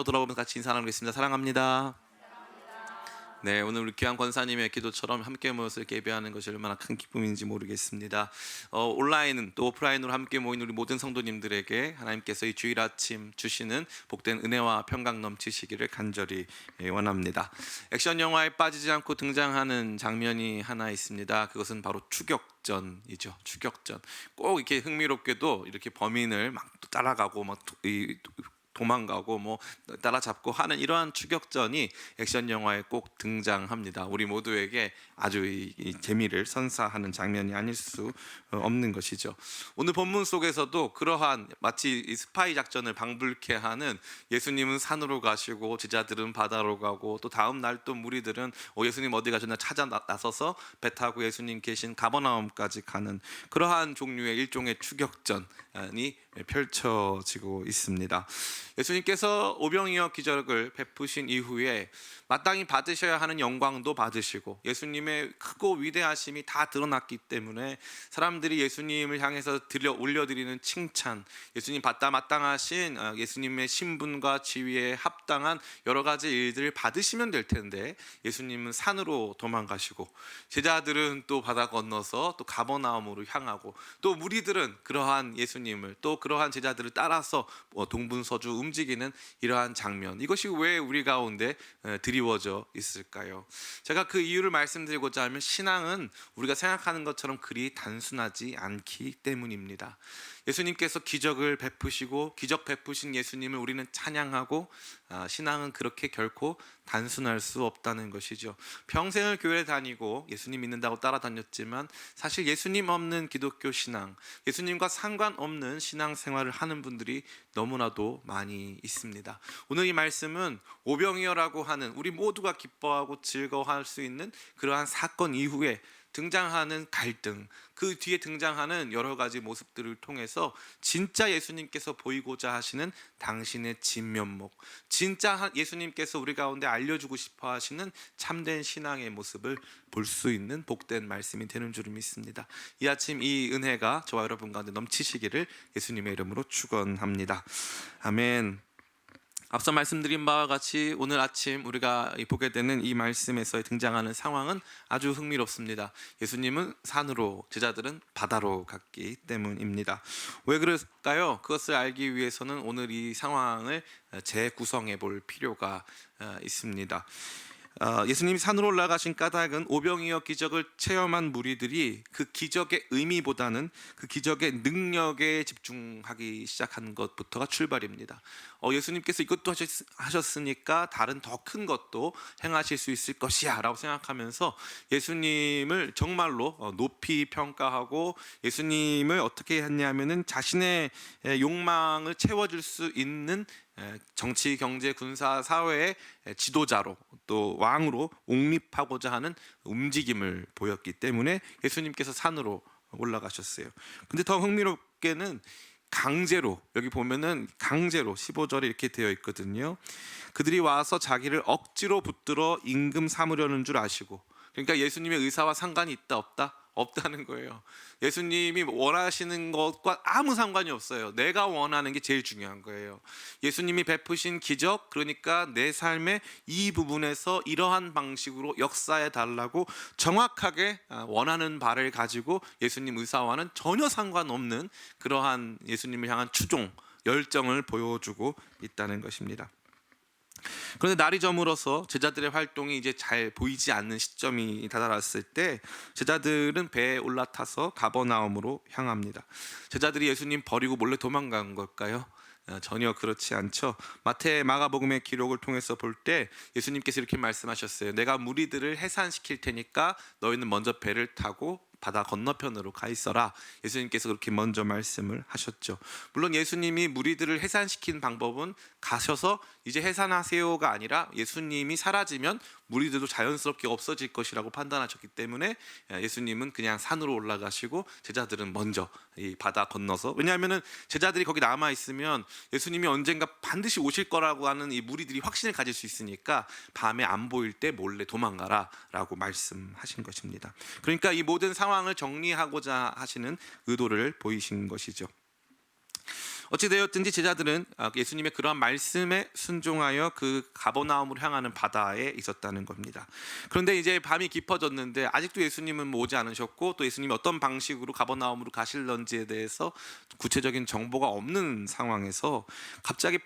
돌아보면서 같이 인사 나누겠습니다. 사랑합니다. 네, 오늘 우리 귀한 권사님의 기도처럼 함께 모여서 이렇게 예배하는 것이 얼마나 큰 기쁨인지 모르겠습니다. 온라인은 또 오프라인으로 함께 모인 우리 모든 성도님들에게 하나님께서 이 주일 아침 주시는 복된 은혜와 평강 넘치시기를 간절히 원합니다. 액션 영화에 빠지지 않고 등장하는 장면이 하나 있습니다. 그것은 바로 추격전이죠. 추격전. 꼭 이렇게 흥미롭게도 이렇게 범인을 막 따라가고 막 도망가고 뭐 따라잡고 하는 이러한 추격전이 액션 영화에 꼭 등장합니다. 우리 모두에게 아주 이 재미를 선사하는 장면이 아닐 수 없는 것이죠. 오늘 본문 속에서도 그러한 마치 이 스파이 작전을 방불케 하는, 예수님은 산으로 가시고 제자들은 바다로 가고 또 다음 날 또 무리들은 예수님 어디 가셨나 찾아 나서서 배 타고 예수님 계신 가버나움까지 가는 그러한 종류의 일종의 추격전이 펼쳐지고 있습니다. 예수님께서 오병이어 기적을 베푸신 이후에 마땅히 받으셔야 하는 영광도 받으시고 예수님의 크고 위대하심이 다 드러났기 때문에 사람들이 예수님을 향해서 올려드리는 칭찬, 예수님 받다 마땅하신 예수님의 신분과 지위에 합당한 여러 가지 일들을 받으시면 될 텐데, 예수님은 산으로 도망가시고 제자들은 또 바다 건너서 또 가버나움으로 향하고 또 무리들은 그러한 예수님을 또 그러한 제자들을 따라서 동분서주 움직이는 이러한 장면, 이것이 왜 우리 가운데 드리워져 있을까요? 제가 그 이유를 말씀드리고자 하면, 신앙은 우리가 생각하는 것처럼 그리 단순하지 않기 때문입니다. 예수님께서 기적을 베푸시고 기적 베푸신 예수님을 우리는 찬양하고, 신앙은 그렇게 결코 단순할 수 없다는 것이죠. 평생을 교회 다니고 예수님 믿는다고 따라다녔지만 사실 예수님 없는 기독교 신앙, 예수님과 상관없는 신앙생활을 하는 분들이 너무나도 많이 있습니다. 오늘 이 말씀은 오병이어라고 하는 우리 모두가 기뻐하고 즐거워할 수 있는 그러한 사건 이후에 등장하는 갈등, 그 뒤에 등장하는 여러 가지 모습들을 통해서 진짜 예수님께서 보이고자 하시는 당신의 진면목, 진짜 예수님께서 우리 가운데 알려주고 싶어 하시는 참된 신앙의 모습을 볼 수 있는 복된 말씀이 되는 줄 믿습니다. 이 아침 이 은혜가 저와 여러분 가운데 넘치시기를 예수님의 이름으로 축원합니다. 아멘. 앞서 말씀드린 바와 같이 오늘 아침 우리가 보게 되는 이 말씀에서 등장하는 상황은 아주 흥미롭습니다. 예수님은 산으로, 제자들은 바다로 갔기 때문입니다. 왜 그럴까요? 그것을 알기 위해서는 오늘 이 상황을 재구성해 볼 필요가 있습니다. 예수님이 산으로 올라가신 까닭은 오병이어 기적을 체험한 무리들이 그 기적의 의미보다는 그 기적의 능력에 집중하기 시작한 것부터가 출발입니다. 예수님께서 이것도 하셨으니까 다른 더 큰 것도 행하실 수 있을 것이야 라고 생각하면서 예수님을 정말로 높이 평가하고, 예수님을 어떻게 했냐면은 자신의 욕망을 채워줄 수 있는 정치, 경제, 군사, 사회의 지도자로, 또 왕으로 옹립하고자 하는 움직임을 보였기 때문에 예수님께서 산으로 올라가셨어요. 근데 더 흥미롭게는 강제로, 여기 보면은 강제로 15절에 이렇게 되어 있거든요. 그들이 와서 자기를 억지로 붙들어 임금 삼으려는 줄 아시고, 그러니까 예수님의 의사와 상관이 있다 없다? 없다는 거예요. 예수님이 원하시는 것과 아무 상관이 없어요. 내가 원하는 게 제일 중요한 거예요. 예수님이 베푸신 기적, 그러니까 내 삶의 이 부분에서 이러한 방식으로 역사해 달라고 정확하게 원하는 바를 가지고 예수님 의사와는 전혀 상관없는 그러한 예수님을 향한 추종, 열정을 보여주고 있다는 것입니다. 그런데 날이 저물어서 제자들의 활동이 이제 잘 보이지 않는 시점이 다다랐을 때 제자들은 배에 올라타서 가버나움으로 향합니다. 제자들이 예수님 버리고 몰래 도망간 걸까요? 전혀 그렇지 않죠. 마태, 마가복음의 기록을 통해서 볼 때 예수님께서 이렇게 말씀하셨어요. 내가 무리들을 해산시킬 테니까 너희는 먼저 배를 타고 바다 건너편으로 가 있어라. 예수님께서 그렇게 먼저 말씀을 하셨죠. 물론 예수님이 무리들을 해산시킨 방법은 가셔서 이제 해산하세요가 아니라 예수님이 사라지면 무리들도 자연스럽게 없어질 것이라고 판단하셨기 때문에 예수님은 그냥 산으로 올라가시고 제자들은 먼저 이 바다 건너서, 왜냐하면 제자들이 거기 남아 있으면 예수님이 언젠가 반드시 오실 거라고 하는 이 무리들이 확신을 가질 수 있으니까 밤에 안 보일 때 몰래 도망가라 라고 말씀하신 것입니다. 그러니까 이 모든 상황을 정리하고자 하시는 의도를 보이신 것이죠. 어찌 되었든지 제자들은 예수님의 그러한 말씀에 순종하여 그 가버나움으로 향하는 바다에 있었다는 겁니다. 그런데 이제 밤이 깊어졌는데 아직도 예수님은 오지 않으셨고, 또 예수님이 어떤 방식으로 가버나움으로 가실런지에 대해서 구체적인 정보가 없는 상황에서 갑자기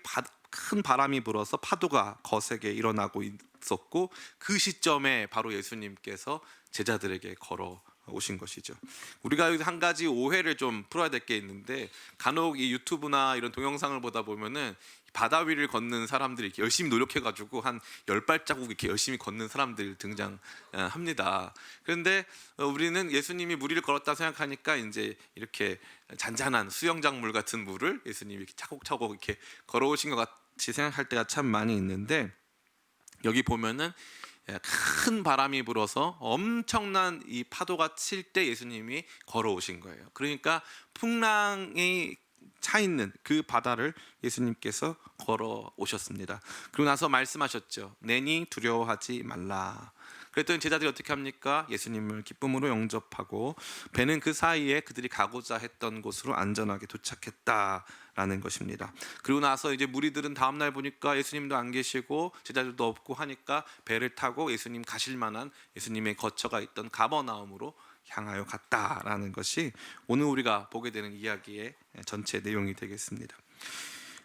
큰 바람이 불어서 파도가 거세게 일어나고 있었고, 그 시점에 바로 예수님께서 제자들에게 걸어 오신 것이죠. 우리가 한 가지 오해를 좀 풀어야 될 게 있는데, 간혹 이 유튜브나 이런 동영상을 보다 보면은 바다 위를 걷는 사람들이 이렇게 열심히 노력해가지고 한 10발자국 이렇게 열심히 걷는 사람들 등장합니다. 그런데 우리는 예수님이 물 위를 걸었다 생각하니까 이제 이렇게 잔잔한 수영장 물 같은 물을 예수님이 이렇게 차곡차곡 이렇게 걸어오신 것 같이 생각할 때가 참 많이 있는데, 여기 보면은 큰 바람이 불어서 엄청난 이 파도가 칠 때 예수님이 걸어오신 거예요. 그러니까 풍랑이 차 있는 그 바다를 예수님께서 걸어오셨습니다. 그리고 나서 말씀하셨죠. 내니 두려워하지 말라. 그랬더니 제자들이 어떻게 합니까? 예수님을 기쁨으로 영접하고 배는 그 사이에 그들이 가고자 했던 곳으로 안전하게 도착했다라는 것입니다. 그리고 나서 이제 무리들은 다음 날 보니까 예수님도 안 계시고 제자들도 없고 하니까 배를 타고 예수님 가실 만한 예수님의 거처가 있던 가버나움으로 향하여 갔다라는 것이 오늘 우리가 보게 되는 이야기의 전체 내용이 되겠습니다.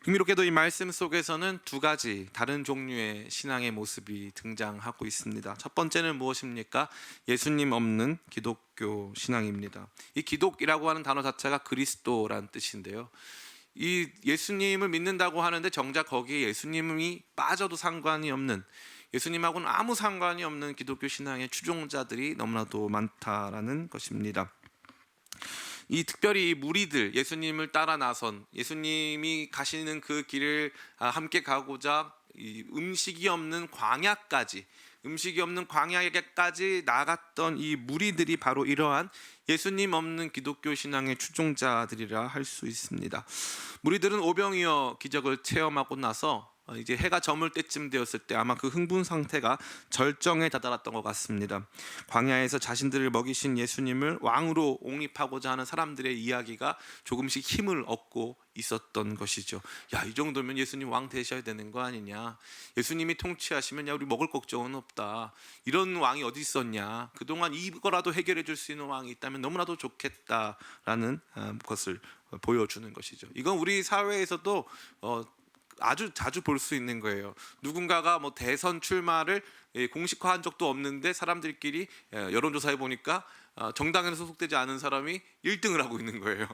흥미롭게도 이 말씀 속에서는 두 가지 다른 종류의 신앙의 모습이 등장하고 있습니다. 첫 번째는 무엇입니까? 예수님 없는 기독교 신앙입니다. 이 기독이라고 하는 단어 자체가 그리스도라는 뜻인데요, 이 예수님을 믿는다고 하는데 정작 거기에 예수님이 빠져도 상관이 없는, 예수님하고는 아무 상관이 없는 기독교 신앙의 추종자들이 너무나도 많다라는 것입니다. 이 특별히 이 무리들, 예수님을 따라 나선, 예수님이 가시는 그 길을 함께 가고자 이 음식이 없는 광야까지 나갔던 이 무리들이 바로 이러한 예수님 없는 기독교 신앙의 추종자들이라 할 수 있습니다. 무리들은 오병이어 기적을 체험하고 나서 이제 해가 저물 때쯤 되었을 때 아마 그 흥분 상태가 절정에 다다랐던 것 같습니다. 광야에서 자신들을 먹이신 예수님을 왕으로 옹립하고자 하는 사람들의 이야기가 조금씩 힘을 얻고 있었던 것이죠. 야, 이 정도면 예수님 왕 되셔야 되는 거 아니냐, 예수님이 통치하시면 야 우리 먹을 걱정은 없다, 이런 왕이 어디 있었냐, 그동안 이거라도 해결해 줄 수 있는 왕이 있다면 너무나도 좋겠다라는 것을 보여주는 것이죠. 이건 우리 사회에서도 아주 자주 볼 수 있는 거예요. 누군가가 뭐 대선 출마를 공식화한 적도 없는데 사람들끼리 여론조사해 보니까 정당에서 소속되지 않은 사람이 1등을 하고 있는 거예요.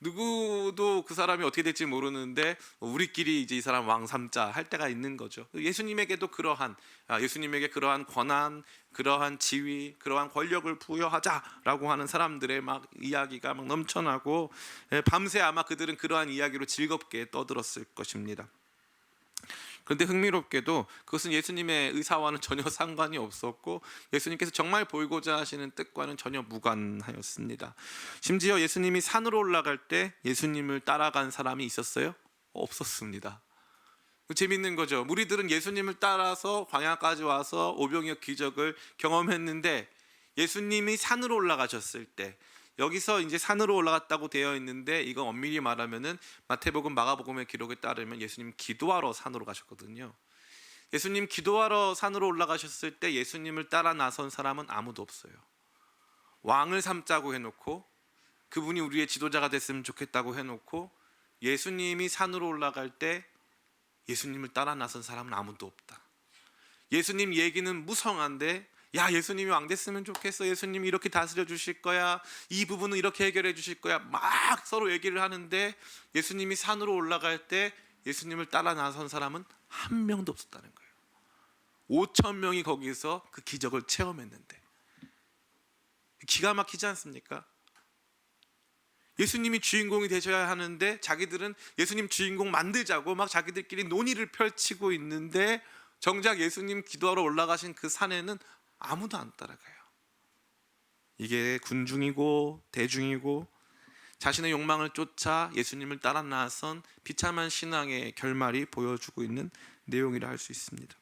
누구도 그 사람이 어떻게 될지 모르는데 우리끼리 이제 이 사람 왕 삼자 할 때가 있는 거죠. 예수님에게도 예수님에게 그러한 권한, 그러한 지위, 그러한 권력을 부여하자라고 하는 사람들의 막 이야기가 막 넘쳐나고, 밤새 아마 그들은 그러한 이야기로 즐겁게 떠들었을 것입니다. 그런데 흥미롭게도 그것은 예수님의 의사와는 전혀 상관이 없었고, 예수님께서 정말 보이고자 하시는 뜻과는 전혀 무관하였습니다. 심지어 예수님이 산으로 올라갈 때 예수님을 따라간 사람이 있었어요? 없었습니다. 재밌는 거죠. 무리들은 예수님을 따라서 광야까지 와서 오병이어 기적을 경험했는데, 예수님이 산으로 올라가셨을 때, 여기서 이제 산으로 올라갔다고 되어 있는데, 이거 엄밀히 말하면은 마태복음, 마가복음의 기록에 따르면 예수님 기도하러 산으로 가셨거든요. 예수님 기도하러 산으로 올라가셨을 때 예수님을 따라 나선 사람은 아무도 없어요. 왕을 삼자고 해놓고, 그분이 우리의 지도자가 됐으면 좋겠다고 해놓고, 예수님이 산으로 올라갈 때 예수님을 따라 나선 사람은 아무도 없다. 예수님 얘기는 무성한데, 야 예수님이 왕 됐으면 좋겠어, 예수님이 이렇게 다스려 주실 거야, 이 부분은 이렇게 해결해 주실 거야, 막 서로 얘기를 하는데, 예수님이 산으로 올라갈 때 예수님을 따라 나선 사람은 한 명도 없었다는 거예요. 5천 명이 거기서 그 기적을 체험했는데, 기가 막히지 않습니까? 예수님이 주인공이 되셔야 하는데 자기들은 예수님 주인공 만들자고 막 자기들끼리 논의를 펼치고 있는데, 정작 예수님 기도하러 올라가신 그 산에는 아무도 안 따라가요. 이게 군중이고 대중이고 자신의 욕망을 쫓아 예수님을 따라 나선 비참한 신앙의 결말이 보여주고 있는 내용이라 할 수 있습니다.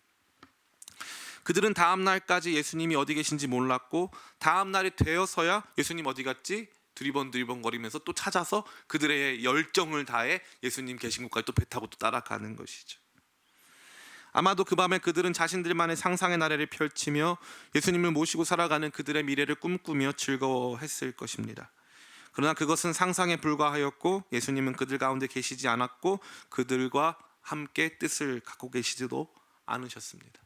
그들은 다음 날까지 예수님이 어디 계신지 몰랐고, 다음 날이 되어서야 예수님 어디 갔지? 두리번거리면서 또 찾아서 그들의 열정을 다해 예수님 계신 곳까지 또 배 타고 또 따라가는 것이죠. 아마도 그 밤에 그들은 자신들만의 상상의 나래를 펼치며 예수님을 모시고 살아가는 그들의 미래를 꿈꾸며 즐거워했을 것입니다. 그러나 그것은 상상에 불과하였고 예수님은 그들 가운데 계시지 않았고 그들과 함께 뜻을 갖고 계시지도 않으셨습니다.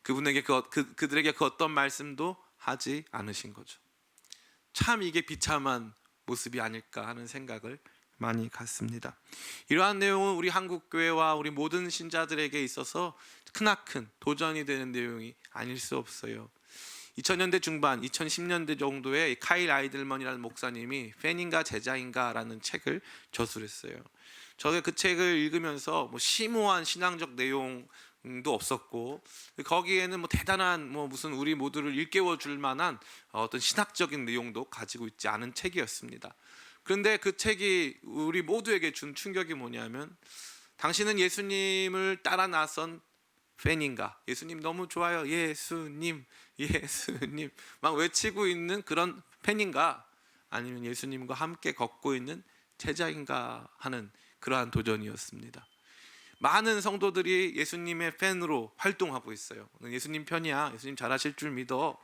그분에게 그들에게 그 어떤 말씀도 하지 않으신 거죠. 참 이게 비참한 모습이 아닐까 하는 생각을 많이 갖습니다. 이러한 내용은 우리 한국교회와 우리 모든 신자들에게 있어서 크나큰 도전이 되는 내용이 아닐 수 없어요. 2000년대 중반, 2010년대 정도에 카일 아이들먼이라는 목사님이 팬인가 제자인가라는 책을 저술했어요. 저게 그 책을 읽으면서 심오한 신앙적 내용도 없었고 거기에는 대단한 무슨 우리 모두를 일깨워 줄 만한 어떤 신학적인 내용도 가지고 있지 않은 책이었습니다. 그런데 그 책이 우리 모두에게 준 충격이 뭐냐면 당신은 예수님을 따라 나선 팬인가? 예수님 너무 좋아요. 예수님, 예수님 막 외치고 있는 그런 팬인가? 아니면 예수님과 함께 걷고 있는 제자인가 하는 그러한 도전이었습니다. 많은 성도들이 예수님의 팬으로 활동하고 있어요. 예수님 편이야. 예수님 잘하실 줄 믿어.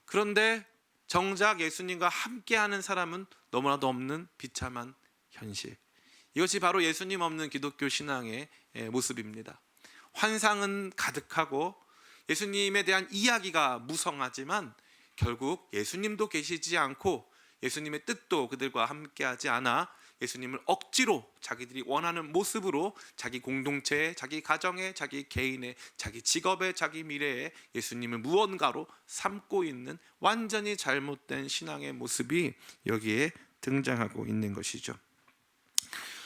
그런데 정작 예수님과 함께하는 사람은 너무나도 없는 비참한 현실. 이것이 바로 예수님 없는 기독교 신앙의 모습입니다. 환상은 가득하고 예수님에 대한 이야기가 무성하지만 결국 예수님도 계시지 않고 예수님의 뜻도 그들과 함께하지 않아 예수님을 억지로 자기들이 원하는 모습으로 자기 공동체에, 자기 가정에, 자기 개인에, 자기 직업에, 자기 미래에 예수님을 무언가로 삼고 있는 완전히 잘못된 신앙의 모습이 여기에 등장하고 있는 것이죠.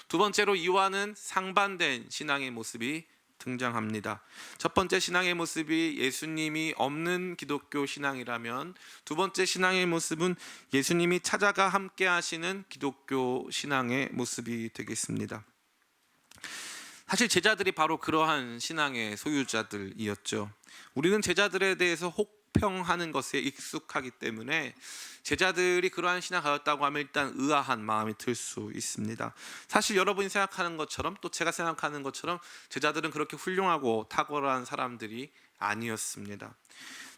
두 번째로 이와는 상반된 신앙의 모습이 등장합니다. 첫 번째 신앙의 모습이 예수님이 없는 기독교 신앙이라면 두 번째 신앙의 모습은 예수님이 찾아가 함께 하시는 기독교 신앙의 모습이 되겠습니다. 사실 제자들이 바로 그러한 신앙의 소유자들이었죠. 우리는 제자들에 대해서 혹평하는 것에 익숙하기 때문에 제자들이 그러한 신앙을 가졌다고 하면 일단 의아한 마음이 들 수 있습니다. 사실 여러분이 생각하는 것처럼 또 제가 생각하는 것처럼 제자들은 그렇게 훌륭하고 탁월한 사람들이 아니었습니다.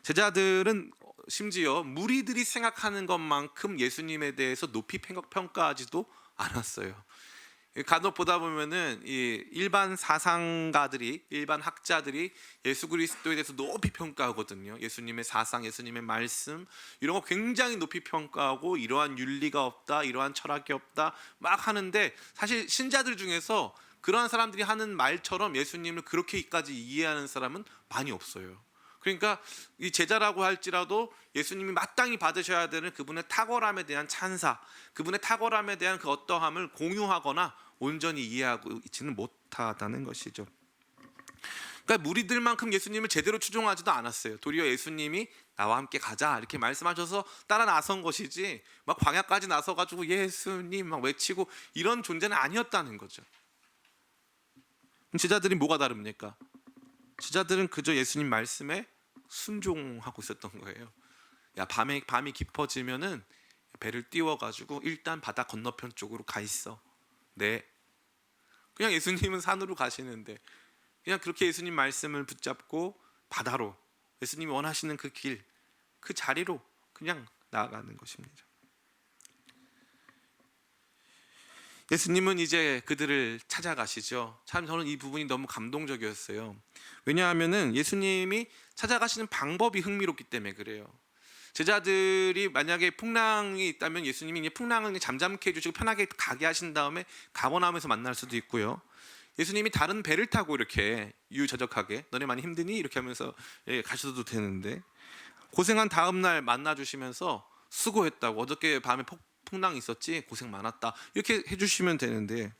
제자들은 심지어 무리들이 생각하는 것만큼 예수님에 대해서 높이 평가하지도 않았어요. 간혹 보다 보면은 이 일반 사상가들이, 일반 학자들이 예수 그리스도에 대해서 높이 평가하거든요. 예수님의 사상, 예수님의 말씀 이런 거 굉장히 높이 평가하고 이러한 윤리가 없다, 이러한 철학이 없다 막 하는데 사실 신자들 중에서 그러한 사람들이 하는 말처럼 예수님을 그렇게까지 이해하는 사람은 많이 없어요. 그러니까 이 제자라고 할지라도 예수님이 마땅히 받으셔야 되는 그분의 탁월함에 대한 찬사, 그분의 탁월함에 대한 그 어떠함을 공유하거나 온전히 이해하고 있지는 못하다는 것이죠. 그러니까 무리들만큼 예수님을 제대로 추종하지도 않았어요. 도리어 예수님이 나와 함께 가자 이렇게 말씀하셔서 따라 나선 것이지 막 광야까지 나서가지고 예수님 막 외치고 이런 존재는 아니었다는 거죠. 그럼 제자들이 뭐가 다릅니까? 제자들은 그저 예수님 말씀에 순종하고 있었던 거예요. 야, 밤이 깊어지면은 배를 띄워가지고 일단 바다 건너편 쪽으로 가 있어. 네. 그냥 예수님은 산으로 가시는데 그냥 그렇게 예수님 말씀을 붙잡고 바다로 예수님이 원하시는 그 길, 그 자리로 그냥 나아가는 것입니다. 예수님은 이제 그들을 찾아가시죠. 참 저는 이 부분이 너무 감동적이었어요. 왜냐하면은 예수님이 찾아가시는 방법이 흥미롭기 때문에 그래요. 제자들이 만약에 풍랑이 있다면 예수님이 이제 풍랑을 잠잠케 해주시고 편하게 가게 하신 다음에 가버나움에서 만날 수도 있고요. 예수님이 다른 배를 타고 이렇게 유유자적하게 너네 많이 힘드니? 이렇게 하면서 가셔도 되는데 고생한 다음 날 만나주시면서 수고했다고 어저께 밤에 풍랑이 있었지 고생 많았다 이렇게 해주시면 되는데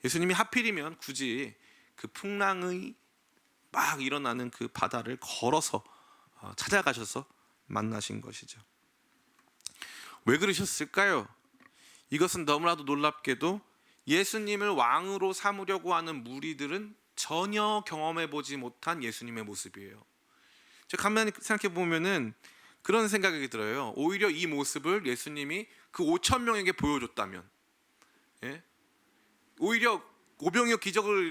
예수님이 하필이면 굳이 그 풍랑의 막 일어나는 그 바다를 걸어서 찾아가셔서 만나신 것이죠. 왜 그러셨을까요? 이것은 너무나도 놀랍게도 예수님을 왕으로 삼으려고 하는 무리들은 전혀 경험해 보지 못한 예수님의 모습이에요. 가만히 생각해 보면은 그런 생각이 들어요. 오히려 이 모습을 예수님이 그 5천 명에게 보여줬다면, 예? 오히려 오병이어 기적을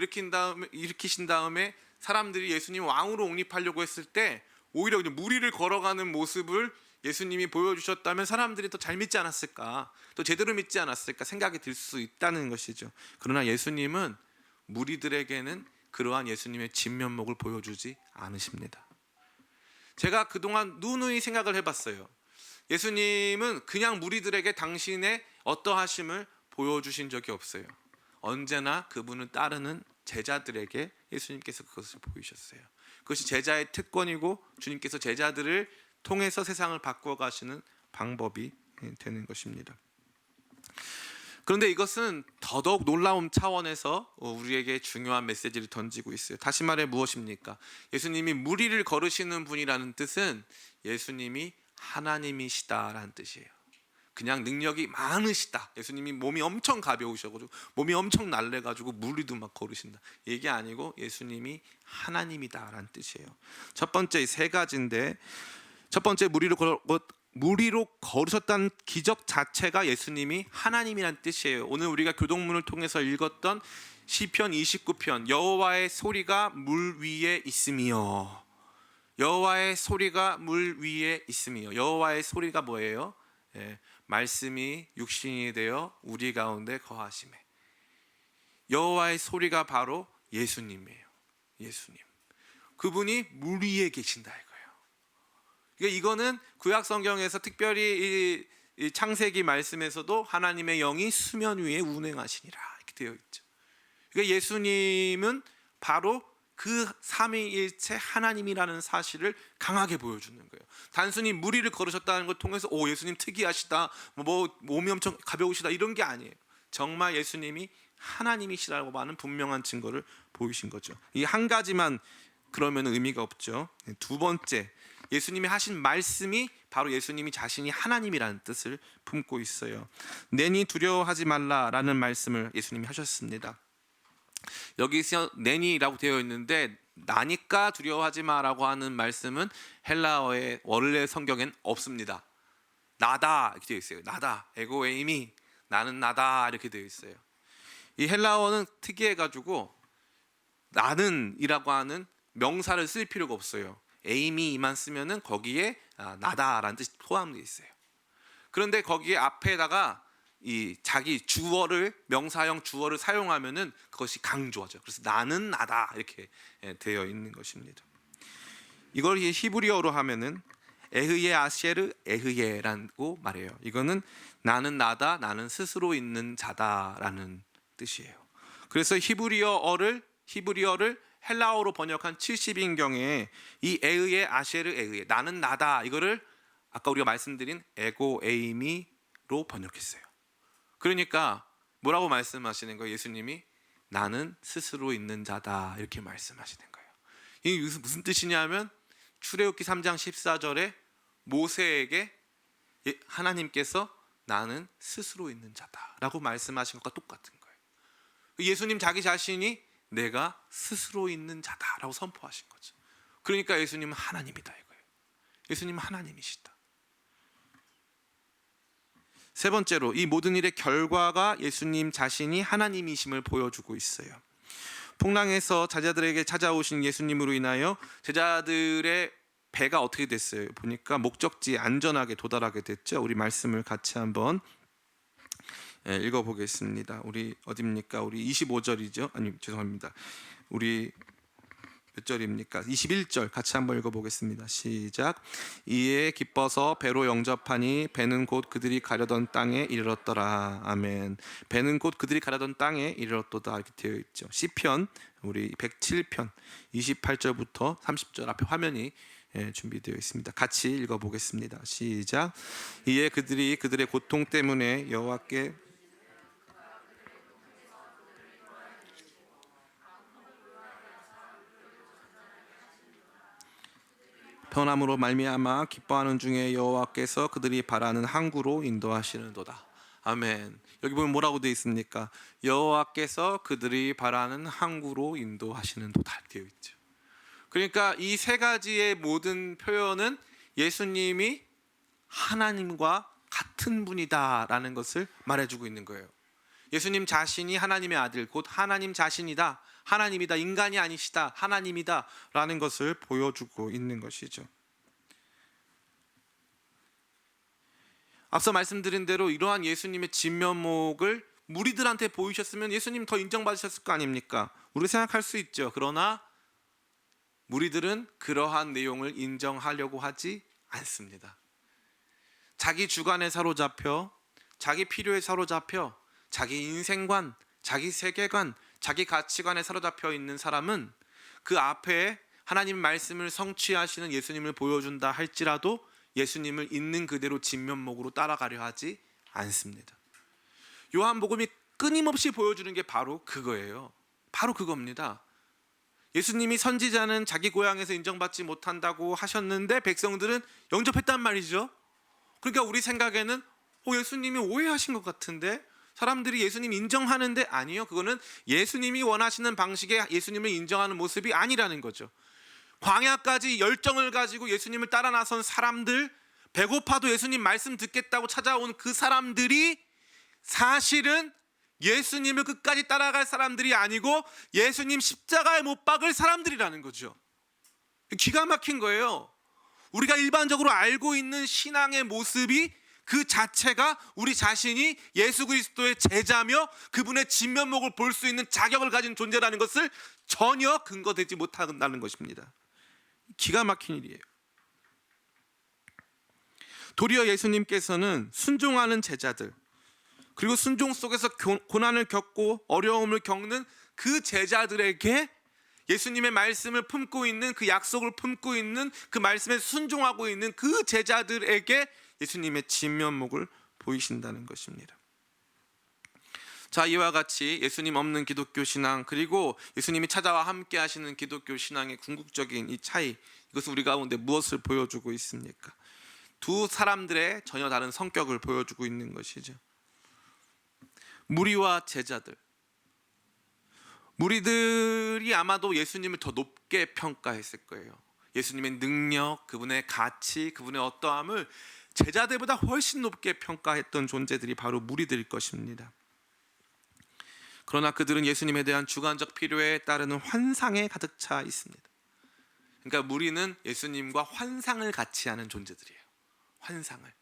일으키신 다음에 사람들이 예수님 왕으로 옹립하려고 했을 때 오히려 그냥 무리를 걸어가는 모습을 예수님이 보여주셨다면 사람들이 더 잘 믿지 않았을까, 또 제대로 믿지 않았을까 생각이 들 수 있다는 것이죠. 그러나 예수님은 무리들에게는 그러한 예수님의 진면목을 보여주지 않으십니다. 제가 그동안 누누이 생각을 해봤어요. 예수님은 그냥 무리들에게 당신의 어떠하심을 보여주신 적이 없어요. 언제나 그분을 따르는 제자들에게 예수님께서 그것을 보이셨어요. 그것이 제자의 특권이고 주님께서 제자들을 통해서 세상을 바꾸어 가시는 방법이 되는 것입니다. 그런데 이것은 더더욱 놀라운 차원에서 우리에게 중요한 메시지를 던지고 있어요. 다시 말해 무엇입니까? 예수님이 무리를 걸으시는 분이라는 뜻은 예수님이 하나님이시다라는 뜻이에요. 그냥 능력이 많으시다, 예수님이 몸이 엄청 가벼우셔가지고 몸이 엄청 날래가지고 무리도 막 걸으신다, 이게 아니고 예수님이 하나님이다라는 뜻이에요. 첫 번째 이 세 가지인데, 첫 번째 무리로 걸으셨다는 기적 자체가 예수님이 하나님이란 뜻이에요. 오늘 우리가 교동문을 통해서 읽었던 시편 29편, 여호와의 소리가 물 위에 있으며, 여호와의 소리가 물 위에 있으며, 여호와의 소리가 뭐예요? 말씀이 육신이 되어 우리 가운데 거하심에, 여호와의 소리가 바로 예수님이에요. 예수님, 그분이 물 위에 계신다 이거예요. 그러니까 이거는 구약 성경에서 특별히 이 창세기 말씀에서도 하나님의 영이 수면 위에 운행하시니라 이렇게 되어 있죠. 그러니까 예수님은 바로 그 삼위일체 하나님이라는 사실을 강하게 보여주는 거예요. 단순히 무리를 걸으셨다는 걸 통해서 오, 예수님 특이하시다, 뭐 몸이 엄청 가벼우시다, 이런 게 아니에요. 정말 예수님이 하나님이시라고 하는 분명한 증거를 보이신 거죠. 이 한 가지만 그러면 의미가 없죠. 두 번째, 예수님이 하신 말씀이 바로 예수님이 자신이 하나님이라는 뜻을 품고 있어요. 내니 두려워하지 말라라는 말씀을 예수님이 하셨습니다. 여기서 내니라고 되어 있는데 나니까 두려워하지 마라고 하는 말씀은 헬라어의 원래 성경엔 없습니다. 나다 이렇게 되어 있어요. 나다, 에고에이미, 나는 나다 이렇게 되어 있어요. 이 헬라어는 특이해가지고 나는이라고 하는 명사를 쓸 필요가 없어요. 에이미만 쓰면은 거기에 나다라는 뜻이 포함되어 있어요. 그런데 거기에 앞에다가 이 자기 주어를, 명사형 주어를 사용하면은 그것이 강조하죠. 그래서 나는 나다 이렇게 되어 있는 것입니다. 이걸 히브리어로 하면은 에흐예 아셰르 에흐예라고 말해요. 이거는 나는 나다, 나는 스스로 있는 자다라는 뜻이에요. 그래서 히브리어를 헬라어로 번역한 70인경에 이 에흐예 아셰르 에흐예, 나는 나다, 이거를 아까 우리가 말씀드린 에고 에이미로 번역했어요. 그러니까 뭐라고 말씀하시는 거예요? 예수님이 나는 스스로 있는 자다 이렇게 말씀하시는 거예요. 이게 무슨 뜻이냐면 출애굽기 3장 14절에 모세에게 하나님께서 나는 스스로 있는 자다라고 말씀하신 것과 똑같은 거예요. 예수님 자기 자신이 내가 스스로 있는 자다라고 선포하신 거죠. 그러니까 예수님은 하나님이다 이거예요. 예수님은 하나님이시다. 세 번째로 이 모든 일의 결과가 예수님 자신이 하나님이심을 보여주고 있어요. 풍랑에서 제자들에게 찾아오신 예수님으로 인하여 제자들의 배가 어떻게 됐어요? 보니까 목적지에 안전하게 도달하게 됐죠. 우리 말씀을 같이 한번 읽어보겠습니다. 우리 어디입니까? 우리 25절이죠. 아니 죄송합니다. 우리 몇 절입니까? 21절 같이 한번 읽어보겠습니다. 시작. 이에 기뻐서 배로 영접하니 배는 곧 그들이 가려던 땅에 이르렀더라. 아멘. 배는 곧 그들이 가려던 땅에 이르렀도다 이렇게 되어 있죠. 시편 우리 107편 28절부터 30절 앞에 화면이 준비되어 있습니다. 같이 읽어보겠습니다. 시작. 이에 그들이 그들의 고통 때문에 여호와께 편함으로 말미암아 기뻐하는 중에 여호와께서 그들이 바라는 항구로 인도하시는도다. 아멘. 여기 보면 뭐라고 되어 있습니까? 여호와께서 그들이 바라는 항구로 인도하시는도다 되어 있죠. 그러니까 이 세 가지의 모든 표현은 예수님이 하나님과 같은 분이다라는 것을 말해주고 있는 거예요. 예수님 자신이 하나님의 아들, 곧 하나님 자신이다, 하나님이다, 인간이 아니시다, 하나님이다 라는 것을 보여주고 있는 것이죠. 앞서 말씀드린 대로 이러한 예수님의 진면목을 무리들한테 보이셨으면 예수님 더 인정받으셨을 거 아닙니까? 우리 생각할 수 있죠. 그러나 무리들은 그러한 내용을 인정하려고 하지 않습니다. 자기 주관에 사로잡혀, 자기 필요에 사로잡혀, 자기 인생관, 자기 세계관, 자기 가치관에 사로잡혀 있는 사람은 그 앞에 하나님 말씀을 성취하시는 예수님을 보여준다 할지라도 예수님을 있는 그대로 진면목으로 따라가려 하지 않습니다. 요한복음이 끊임없이 보여주는 게 바로 그거예요. 바로 그겁니다. 예수님이 선지자는 자기 고향에서 인정받지 못한다고 하셨는데 백성들은 영접했단 말이죠. 그러니까 우리 생각에는 예수님이 오해하신 것 같은데, 사람들이 예수님 인정하는데, 아니요, 그거는 예수님이 원하시는 방식의 예수님을 인정하는 모습이 아니라는 거죠. 광야까지 열정을 가지고 예수님을 따라 나선 사람들, 배고파도 예수님 말씀 듣겠다고 찾아온 그 사람들이 사실은 예수님을 끝까지 따라갈 사람들이 아니고 예수님 십자가에 못 박을 사람들이라는 거죠. 기가 막힌 거예요. 우리가 일반적으로 알고 있는 신앙의 모습이 그 자체가 우리 자신이 예수 그리스도의 제자며 그분의 진면목을 볼 수 있는 자격을 가진 존재라는 것을 전혀 근거되지 못한다는 것입니다. 기가 막힌 일이에요. 도리어 예수님께서는 순종하는 제자들, 그리고 순종 속에서 고난을 겪고 어려움을 겪는 그 제자들에게 예수님의 말씀을 품고 있는, 그 약속을 품고 있는, 그 말씀에 순종하고 있는 그 제자들에게 예수님의 진면목을 보이신다는 것입니다. 자, 이와 같이 예수님 없는 기독교 신앙, 그리고 예수님이 찾아와 함께 하시는 기독교 신앙의 궁극적인 이 차이, 이것은 우리 가운데 무엇을 보여주고 있습니까? 두 사람들의 전혀 다른 성격을 보여주고 있는 것이죠. 무리와 제자들, 무리들이 아마도 예수님을 더 높게 평가했을 거예요. 예수님의 능력, 그분의 가치, 그분의 어떠함을 제자들보다 훨씬 높게 평가했던 존재들이 바로 무리들일 것입니다. 그러나 그들은 예수님에 대한 주관적 필요에 따르는 환상에 가득 차 있습니다. 그러니까 무리는 예수님과 환상을 같이 하는 존재들이에요. 환상을.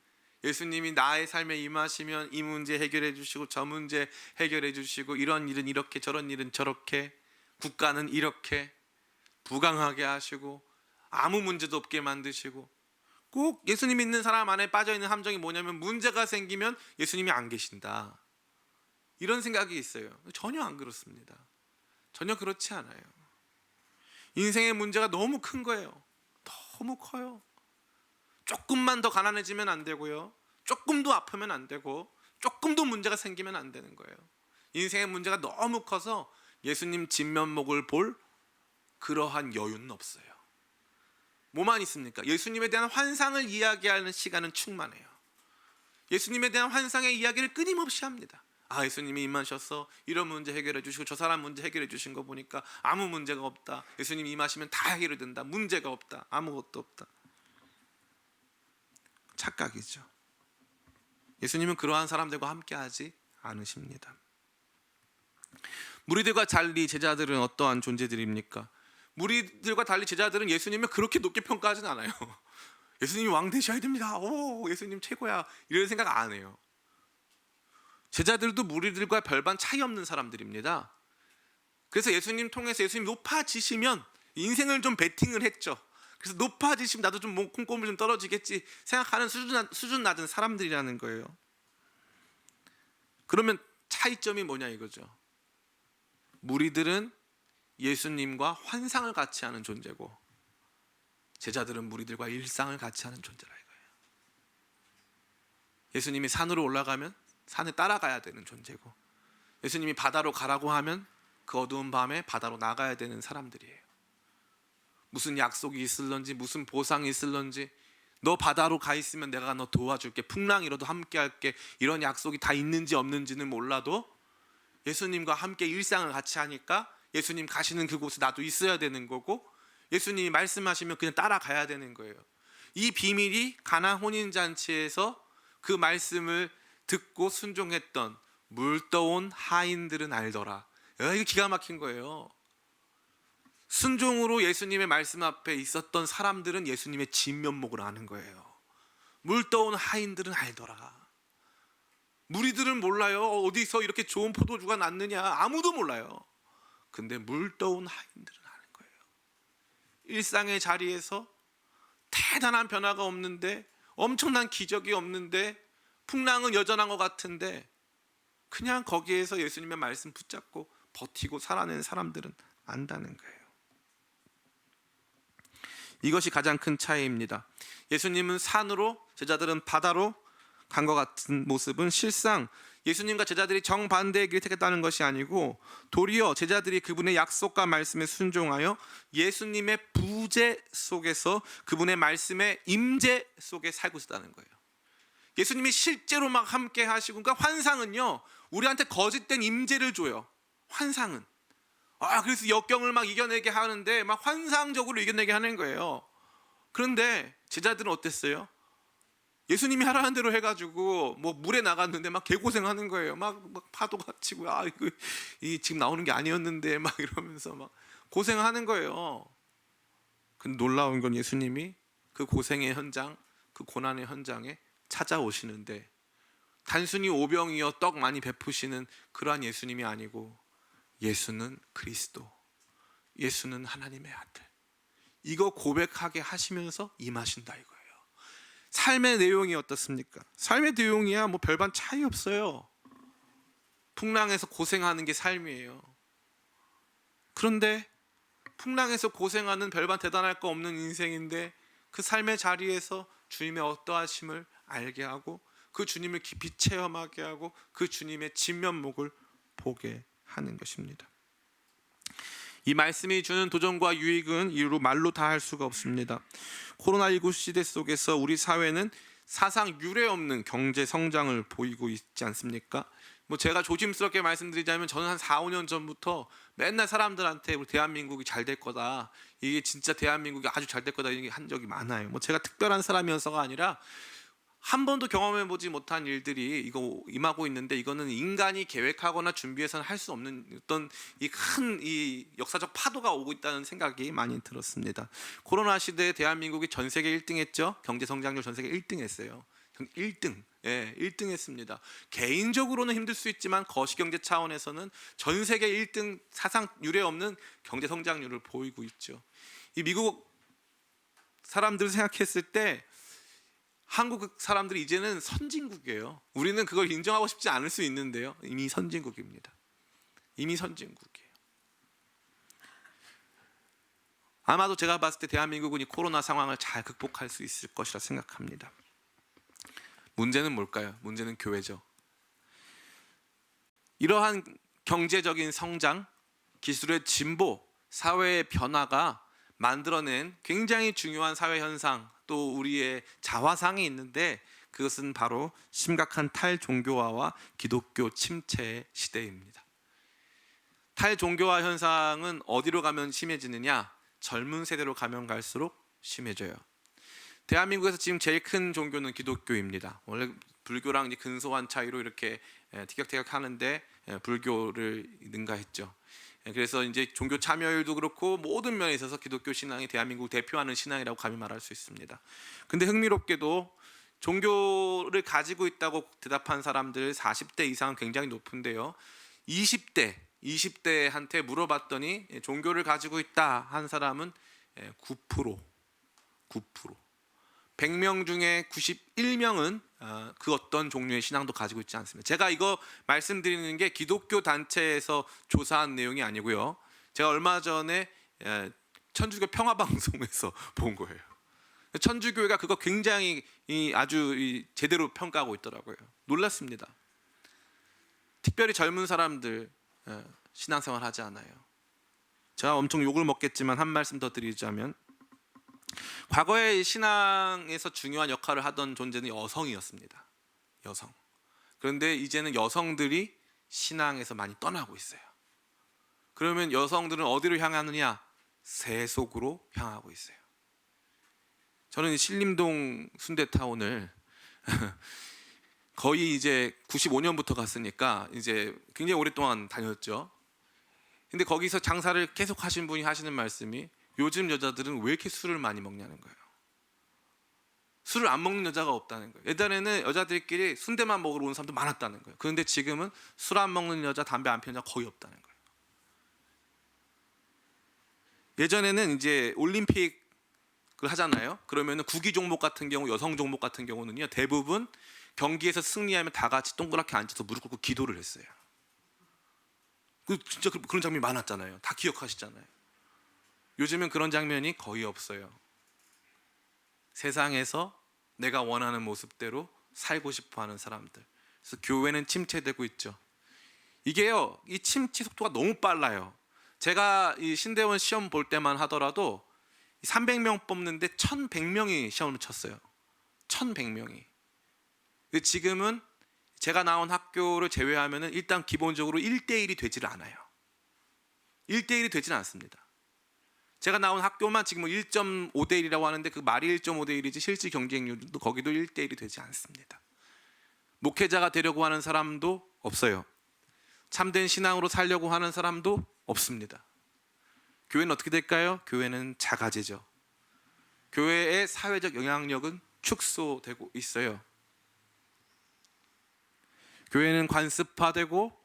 예수님이 나의 삶에 임하시면 이 문제 해결해 주시고 저 문제 해결해 주시고, 이런 일은 이렇게 저런 일은 저렇게, 국가는 이렇게 부강하게 하시고 아무 문제도 없게 만드시고, 꼭 예수님 믿는 사람 안에 빠져있는 함정이 뭐냐면 문제가 생기면 예수님이 안 계신다, 이런 생각이 있어요. 전혀 안 그렇습니다. 전혀 그렇지 않아요. 인생의 문제가 너무 큰 거예요. 너무 커요. 조금만 더 가난해지면 안 되고요, 조금도 아프면 안 되고, 조금도 문제가 생기면 안 되는 거예요. 인생의 문제가 너무 커서 예수님 진면목을 볼 그러한 여유는 없어요. 뭐만 있습니까? 예수님에 대한 환상을 이야기하는 시간은 충만해요. 예수님에 대한 환상의 이야기를 끊임없이 합니다. 예수님이 임하셔서 이런 문제 해결해 주시고 저 사람 문제 해결해 주신 거 보니까 아무 문제가 없다. 예수님이 임하시면 다 해결된다. 문제가 없다. 아무것도 없다. 착각이죠. 예수님은 그러한 사람들과 함께하지 않으십니다. 무리들과 달리 제자들은 어떠한 존재들입니까? 무리들과 달리 제자들은 예수님을 그렇게 높게 평가하진 않아요. 예수님이 왕 되셔야 됩니다. 예수님 최고야, 이런 생각 안 해요. 제자들도 무리들과 별반 차이 없는 사람들입니다. 그래서 예수님 통해서 예수님 높아지시면 인생을 좀 베팅을 했죠. 그래서 높아지시면 나도 좀 콩고물 좀 떨어지겠지 생각하는 수준 낮은 사람들이라는 거예요. 그러면 차이점이 뭐냐 이거죠. 무리들은 예수님과 환상을 같이 하는 존재고, 제자들은 무리들과 일상을 같이 하는 존재라 이거예요. 예수님이 산으로 올라가면 산에 따라가야 되는 존재고, 예수님이 바다로 가라고 하면 그 어두운 밤에 바다로 나가야 되는 사람들이에요. 무슨 약속이 있을런지, 무슨 보상이 있을런지, 너 바다로 가 있으면 내가 너 도와줄게, 풍랑이라도 함께 할게, 이런 약속이 다 있는지 없는지는 몰라도 예수님과 함께 일상을 같이 하니까 예수님 가시는 그곳에 나도 있어야 되는 거고, 예수님이 말씀하시면 그냥 따라가야 되는 거예요. 이 비밀이 가나 혼인잔치에서 그 말씀을 듣고 순종했던 물떠온 하인들은 알더라. 이거 기가 막힌 거예요. 순종으로 예수님의 말씀 앞에 있었던 사람들은 예수님의 진면목을 아는 거예요. 물떠온 하인들은 알더라. 무리들은 몰라요. 어디서 이렇게 좋은 포도주가 났느냐, 아무도 몰라요. 근데 물떠온 하인들은 아는 거예요. 일상의 자리에서 대단한 변화가 없는데, 엄청난 기적이 없는데, 풍랑은 여전한 것 같은데 그냥 거기에서 예수님의 말씀 붙잡고 버티고 살아낸 사람들은 안다는 거예요. 이것이 가장 큰 차이입니다. 예수님은 산으로, 제자들은 바다로 간 것 같은 모습은 실상 예수님과 제자들이 정반대의 길을 택했다는 것이 아니고 도리어 제자들이 그분의 약속과 말씀에 순종하여 예수님의 부재 속에서 그분의 말씀의 임재 속에 살고 있었다는 거예요. 예수님이 실제로 막 함께 하시고, 그러니까 환상은요 우리한테 거짓된 임재를 줘요. 환상은 그래서 역경을 막 이겨내게 하는데 막 환상적으로 이겨내게 하는 거예요. 그런데 제자들은 어땠어요? 예수님이 하라는 대로 해가지고 뭐 물에 나갔는데 막 개고생하는 거예요. 막 파도가 치고 이거 지금 나오는 게 아니었는데 막 이러면서 막 고생하는 거예요. 근데 놀라운 건 예수님이 그 고생의 현장, 그 고난의 현장에 찾아오시는데 단순히 오병이어 떡 많이 베푸시는 그러한 예수님이 아니고 예수는 그리스도, 예수는 하나님의 아들, 이거 고백하게 하시면서 임하신다 이거예요. 삶의 내용이 어떻습니까? 삶의 내용이야 뭐 별반 차이 없어요. 풍랑에서 고생하는 게 삶이에요. 그런데 풍랑에서 고생하는 별반 대단할 거 없는 인생인데 그 삶의 자리에서 주님의 어떠하심을 알게 하고 그 주님을 깊이 체험하게 하고 그 주님의 진면목을 보게 하는 것입니다. 이 말씀이 주는 도전과 유익은 이루 말로 다 할 수가 없습니다. 코로나19 시대 속에서 우리 사회는 사상 유례 없는 경제 성장을 보이고 있지 않습니까? 뭐 제가 조심스럽게 말씀드리자면 저는 한 4, 5년 전부터 맨날 사람들한테 우리 대한민국이 잘 될 거다, 이게 진짜 대한민국이 아주 잘 될 거다 이렇게 한 적이 많아요. 뭐 제가 특별한 사람이어서가 아니라 한 번도 경험해보지 못한 일들이 이거 임하고 있는데 이거는 인간이 계획하거나 준비해서는 할 수 없는 어떤 이 큰 이 역사적 파도가 오고 있다는 생각이 많이 들었습니다. 코로나 시대에 대한민국이 전 세계 1등 했죠. 경제 성장률 전 세계 1등 했어요. 1등. 예, 1등 했습니다. 개인적으로는 힘들 수 있지만 거시경제 차원에서는 전 세계 1등 사상 유례 없는 경제 성장률을 보이고 있죠. 이 미국 사람들 생각했을 때 한국 사람들이 이제는 선진국이에요. 우리는 그걸 인정하고 싶지 않을 수 있는데요, 이미 선진국입니다. 이미 선진국이에요. 아마도 제가 봤을 때 대한민국은 이 코로나 상황을 잘 극복할 수 있을 것이라 생각합니다. 문제는 뭘까요? 문제는 교회죠. 이러한 경제적인 성장, 기술의 진보, 사회의 변화가 만들어낸 굉장히 중요한 사회 현상, 또 우리의 자화상이 있는데 그것은 바로 심각한 탈종교화와 기독교 침체의 시대입니다. 탈종교화 현상은 어디로 가면 심해지느냐? 젊은 세대로 가면 갈수록 심해져요. 대한민국에서 지금 제일 큰 종교는 기독교입니다. 원래 불교랑 이제 근소한 차이로 이렇게 티격태격 하는데 불교를 능가했죠. 그래서 이제 종교 참여율도 그렇고 모든 면에 있어서 기독교 신앙이 대한민국을 대표하는 신앙이라고 감히 말할 수 있습니다. 근데 흥미롭게도 종교를 가지고 있다고 대답한 사람들 40대 이상은 굉장히 높은데요, 20대한테 물어봤더니 종교를 가지고 있다 한 사람은 9%. 100명 중에 91명은 그 어떤 종류의 신앙도 가지고 있지 않습니다. 제가 이거 말씀드리는 게 기독교 단체에서 조사한 내용이 아니고요, 제가 얼마 전에 천주교 평화방송에서 본 거예요. 천주교회가 그거 굉장히 아주 제대로 평가하고 있더라고요. 놀랐습니다. 특별히 젊은 사람들 신앙생활 하지 않아요. 제가 엄청 욕을 먹겠지만 한 말씀 더 드리자면, 과거에 신앙에서 중요한 역할을 하던 존재는 여성이었습니다. 여성. 그런데 이제는 여성들이 신앙에서 많이 떠나고 있어요. 그러면 여성들은 어디로 향하느냐? 세속으로 향하고 있어요. 저는 신림동 순대타운을 거의 이제 95년부터 갔으니까 이제 굉장히 오랫동안 다녔죠. 근데 거기서 장사를 계속 하신 분이 하시는 말씀이 요즘 여자들은 왜 이렇게 술을 많이 먹냐는 거예요. 술을 안 먹는 여자가 없다는 거예요. 예전에는 여자들끼리 순대만 먹으러 온 사람도 많았다는 거예요. 그런데 지금은 술 안 먹는 여자, 담배 안 피우는 여자 거의 없다는 거예요. 예전에는 이제 올림픽을 하잖아요. 그러면은 구기 종목 같은 경우, 여성 종목 같은 경우는요, 대부분 경기에서 승리하면 다 같이 동그랗게 앉아서 무릎 꿇고 기도를 했어요. 진짜 그런 장면이 많았잖아요. 다 기억하시잖아요. 요즘은 그런 장면이 거의 없어요. 세상에서 내가 원하는 모습대로 살고 싶어하는 사람들. 그래서 교회는 침체되고 있죠. 이게요, 이 침체 속도가 너무 빨라요. 제가 이 신대원 시험 볼 때만 하더라도 300명 뽑는데 1100명이 시험을 쳤어요. 1100명이. 지금은 제가 나온 학교를 제외하면 일단 기본적으로 1대1이 되질 않아요. 1대1이 되지는 않습니다. 제가 나온 학교만 지금 1.5대1이라고 하는데 그 말이 1.5대1이지 실질 경쟁률도 거기도 1대1이 되지 않습니다. 목회자가 되려고 하는 사람도 없어요. 참된 신앙으로 살려고 하는 사람도 없습니다. 교회는 어떻게 될까요? 교회는 작아지죠. 교회의 사회적 영향력은 축소되고 있어요. 교회는 관습화되고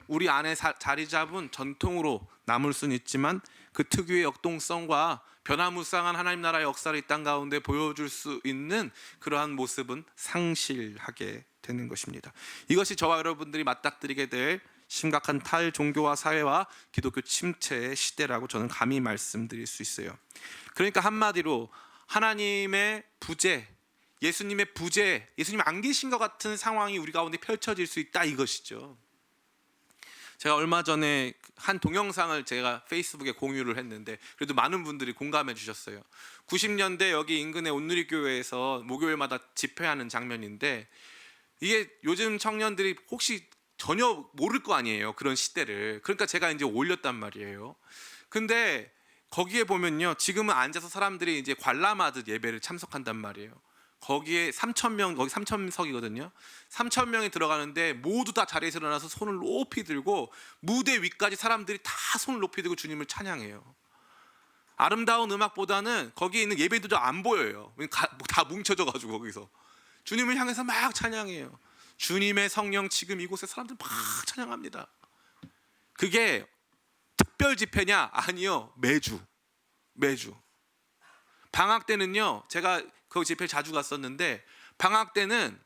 우리 안에 자리 잡은 전통으로 남을 수는 있지만 그 특유의 역동성과 변화무쌍한 하나님 나라의 역사를 이 땅 가운데 보여줄 수 있는 그러한 모습은 상실하게 되는 것입니다. 이것이 저와 여러분들이 맞닥뜨리게 될 심각한 탈종교화 사회와 기독교 침체의 시대라고 저는 감히 말씀드릴 수 있어요. 그러니까 한마디로 하나님의 부재, 예수님의 부재, 예수님 안 계신 것 같은 상황이 우리 가운데 펼쳐질 수 있다 이것이죠. 제가 얼마 전에 한 동영상을 제가 페이스북에 공유를 했는데 그래도 많은 분들이 공감해 주셨어요. 90년대 여기 인근의 온누리교회에서 목요일마다 집회하는 장면인데 이게 요즘 청년들이 혹시 전혀 모를 거 아니에요. 그런 시대를. 그러니까 제가 이제 올렸단 말이에요. 근데 거기에 보면요, 지금은 앉아서 사람들이 이제 관람하듯 예배를 참석한단 말이에요. 거기에 3,000명, 거기 3,000석이거든요. 3,000명이 들어가는데 모두 다 자리에서 일어나서 손을 높이 들고 무대 위까지 사람들이 다 손을 높이 들고 주님을 찬양해요. 아름다운 음악보다는 거기에 있는 예배도도 안 보여요. 다 뭉쳐져가지고 거기서 주님을 향해서 막 찬양해요. 주님의 성령 지금 이곳에 사람들 막 찬양합니다. 그게 특별 집회냐? 아니요. 매주. 방학 때는요, 제가 그 집회 자주 갔었는데 방학 때는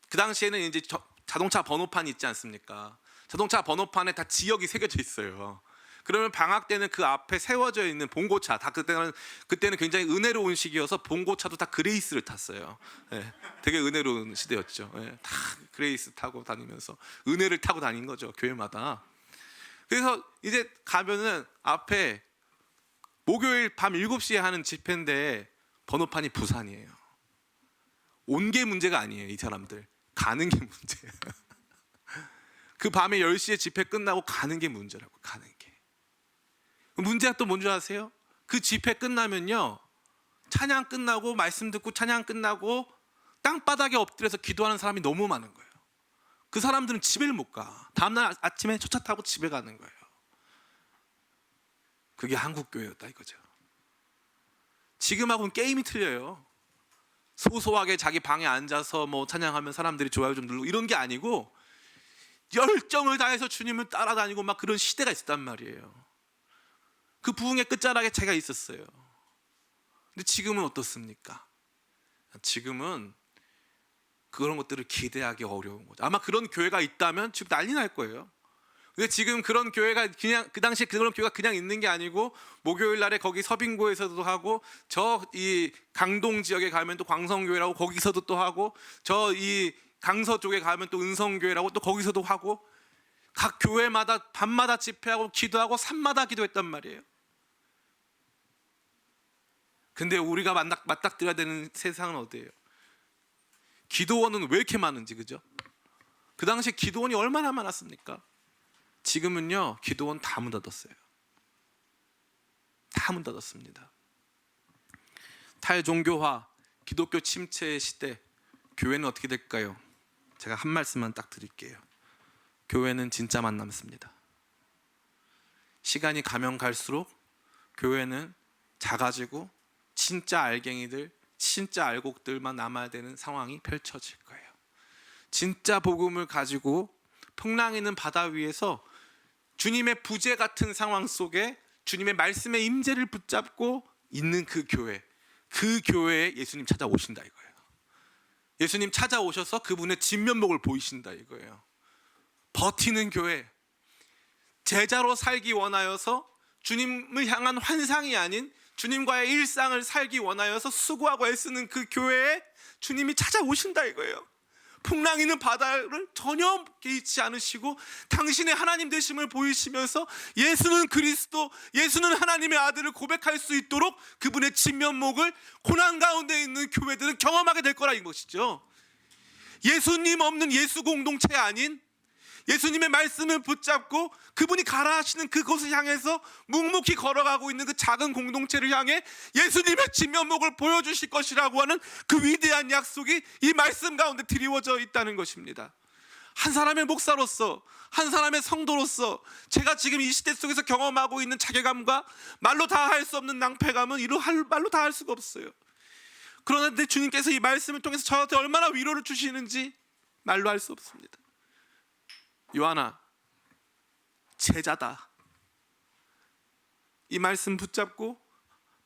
그 당시에는 이제 자동차 번호판이 있지 않습니까? 자동차 번호판에 다 지역이 새겨져 있어요. 그러면 방학 때는 그 앞에 세워져 있는 봉고차, 다 그때는 굉장히 은혜로운 시기여서 봉고차도 다 그레이스를 탔어요. 네, 되게 은혜로운 시대였죠. 네, 다 그레이스 타고 다니면서 은혜를 타고 다닌 거죠, 교회마다. 그래서 이제 가면은 앞에 목요일 밤 7시에 하는 집회인데 번호판이 부산이에요. 온 게 문제가 아니에요. 이 사람들 가는 게 문제예요. 그 밤에 10시에 집회 끝나고 가는 게 문제라고. 가는 게 문제가 또 뭔지 아세요? 그 집회 끝나면요, 찬양 끝나고 말씀 듣고 찬양 끝나고 땅바닥에 엎드려서 기도하는 사람이 너무 많은 거예요. 그 사람들은 집에를 못 가. 다음날 아침에 첫 차 타고 집에 가는 거예요. 그게 한국 교회였다 이거죠. 지금하고는 게임이 틀려요. 소소하게 자기 방에 앉아서 뭐 찬양하면 사람들이 좋아요 좀 누르고 이런 게 아니고 열정을 다해서 주님을 따라다니고 막 그런 시대가 있었단 말이에요. 그 부흥의 끝자락에 제가 있었어요. 근데 지금은 어떻습니까? 지금은 그런 것들을 기대하기 어려운 거죠. 아마 그런 교회가 있다면 지금 난리 날 거예요. 근데 지금 그런 교회가 그냥 그 당시에 그런 교회가 그냥 있는 게 아니고 목요일 날에 거기 서빙고에서도 하고 저 이 강동 지역에 가면 또 광성교회라고 거기서도 또 하고 저 이 강서 쪽에 가면 또 은성교회라고 또 거기서도 하고 각 교회마다 밤마다 집회하고 기도하고 산마다 기도했단 말이에요. 근데 우리가 맞닥뜨려야 되는 세상은 어디예요? 기도원은 왜 이렇게 많은지, 그죠? 그 당시에 기도원이 얼마나 많았습니까? 지금은요, 기도원 다 문 닫았어요. 다 문 닫았습니다. 탈종교화, 기독교 침체 시대 교회는 어떻게 될까요? 제가 한 말씀만 딱 드릴게요. 교회는 진짜만 남습니다. 시간이 가면 갈수록 교회는 작아지고 진짜 알갱이들, 진짜 알곡들만 남아야 되는 상황이 펼쳐질 거예요. 진짜 복음을 가지고 풍랑이는 바다 위에서 주님의 부재 같은 상황 속에 주님의 말씀의 임재를 붙잡고 있는 그 교회에 예수님 찾아오신다 이거예요. 예수님 찾아오셔서 그분의 진면목을 보이신다 이거예요. 버티는 교회, 제자로 살기 원하여서 주님을 향한 환상이 아닌 주님과의 일상을 살기 원하여서 수고하고 애쓰는 그 교회에 주님이 찾아오신다 이거예요. 풍랑이는 바다를 전혀 개의치 않으시고 당신의 하나님 되심을 보이시면서 예수는 그리스도, 예수는 하나님의 아들을 고백할 수 있도록 그분의 진면목을 고난 가운데 있는 교회들은 경험하게 될 거라 이것이죠. 예수님 없는 예수 공동체 아닌 예수님의 말씀을 붙잡고 그분이 가라 하시는 그곳을 향해서 묵묵히 걸어가고 있는 그 작은 공동체를 향해 예수님의 진면목을 보여주실 것이라고 하는 그 위대한 약속이 이 말씀 가운데 드리워져 있다는 것입니다. 한 사람의 목사로서, 한 사람의 성도로서 제가 지금 이 시대 속에서 경험하고 있는 자괴감과 말로 다 할 수 없는 낭패감은 말로 다 할 수가 없어요. 그런데 주님께서 이 말씀을 통해서 저한테 얼마나 위로를 주시는지 말로 할 수 없습니다. 요한아, 제자다. 이 말씀 붙잡고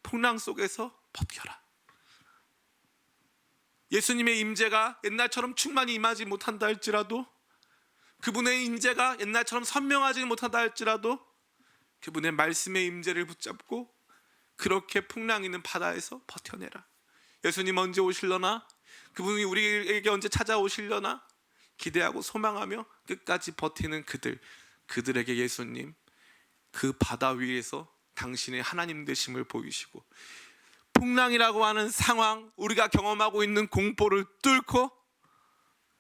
풍랑 속에서 버텨라. 예수님의 임재가 옛날처럼 충만히 임하지 못한다 할지라도, 그분의 임재가 옛날처럼 선명하지 못한다 할지라도 그분의 말씀의 임재를 붙잡고 그렇게 풍랑 있는 바다에서 버텨내라. 예수님 언제 오실려나? 그분이 우리에게 언제 찾아오실려나? 기대하고 소망하며 끝까지 버티는 그들에게 예수님 그 바다 위에서 당신의 하나님 되심을 보이시고 풍랑이라고 하는 상황, 우리가 경험하고 있는 공포를 뚫고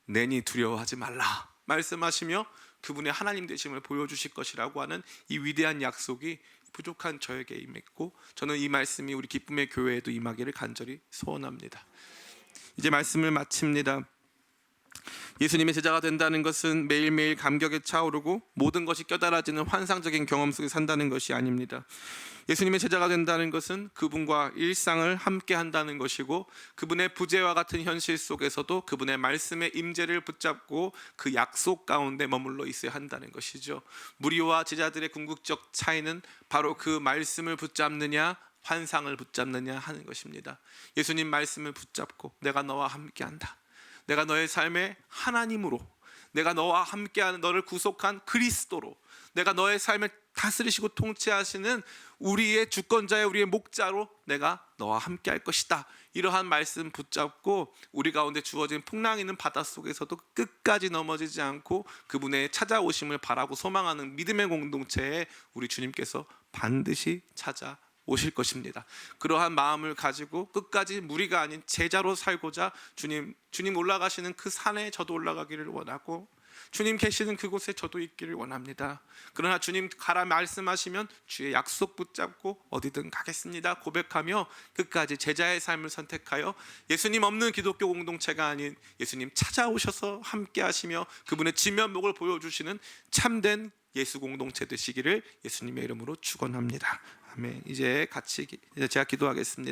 내니 두려워하지 말라 말씀하시며 그분의 하나님 되심을 보여주실 것이라고 하는 이 위대한 약속이 부족한 저에게 임했고, 저는 이 말씀이 우리 기쁨의 교회에도 임하기를 간절히 소원합니다. 이제 말씀을 마칩니다. 예수님의 제자가 된다는 것은 매일매일 감격에 차오르고 모든 것이 깨달아지는 환상적인 경험 속에 산다는 것이 아닙니다. 예수님의 제자가 된다는 것은 그분과 일상을 함께 한다는 것이고, 그분의 부재와 같은 현실 속에서도 그분의 말씀의 임재를 붙잡고 그 약속 가운데 머물러 있어야 한다는 것이죠. 무리와 제자들의 궁극적 차이는 바로 그 말씀을 붙잡느냐 환상을 붙잡느냐 하는 것입니다. 예수님 말씀을 붙잡고 내가 너와 함께 한다, 내가 너의 삶의 하나님으로, 내가 너와 함께하는 너를 구속한 그리스도로, 내가 너의 삶을 다스리시고 통치하시는 우리의 주권자의 우리의 목자로 내가 너와 함께할 것이다. 이러한 말씀 붙잡고 우리 가운데 주어진 풍랑 있는 바다 속에서도 끝까지 넘어지지 않고 그분의 찾아오심을 바라고 소망하는 믿음의 공동체에 우리 주님께서 반드시 찾아오실 것입니다. 그러한 마음을 가지고 끝까지 무리가 아닌 제자로 살고자 주님 올라가시는 그 산에 저도 올라가기를 원하고, 주님 계시는 그곳에 저도 있기를 원합니다. 그러나 주님 가라 말씀하시면 주의 약속 붙잡고 어디든 가겠습니다 고백하며 끝까지 제자의 삶을 선택하여 예수님 없는 기독교 공동체가 아닌 예수님 찾아오셔서 함께 하시며 그분의 진면목을 보여주시는 참된 예수 공동체 되시기를 예수님의 이름으로 축원합니다. 아멘. 이제 제가 기도하겠습니다.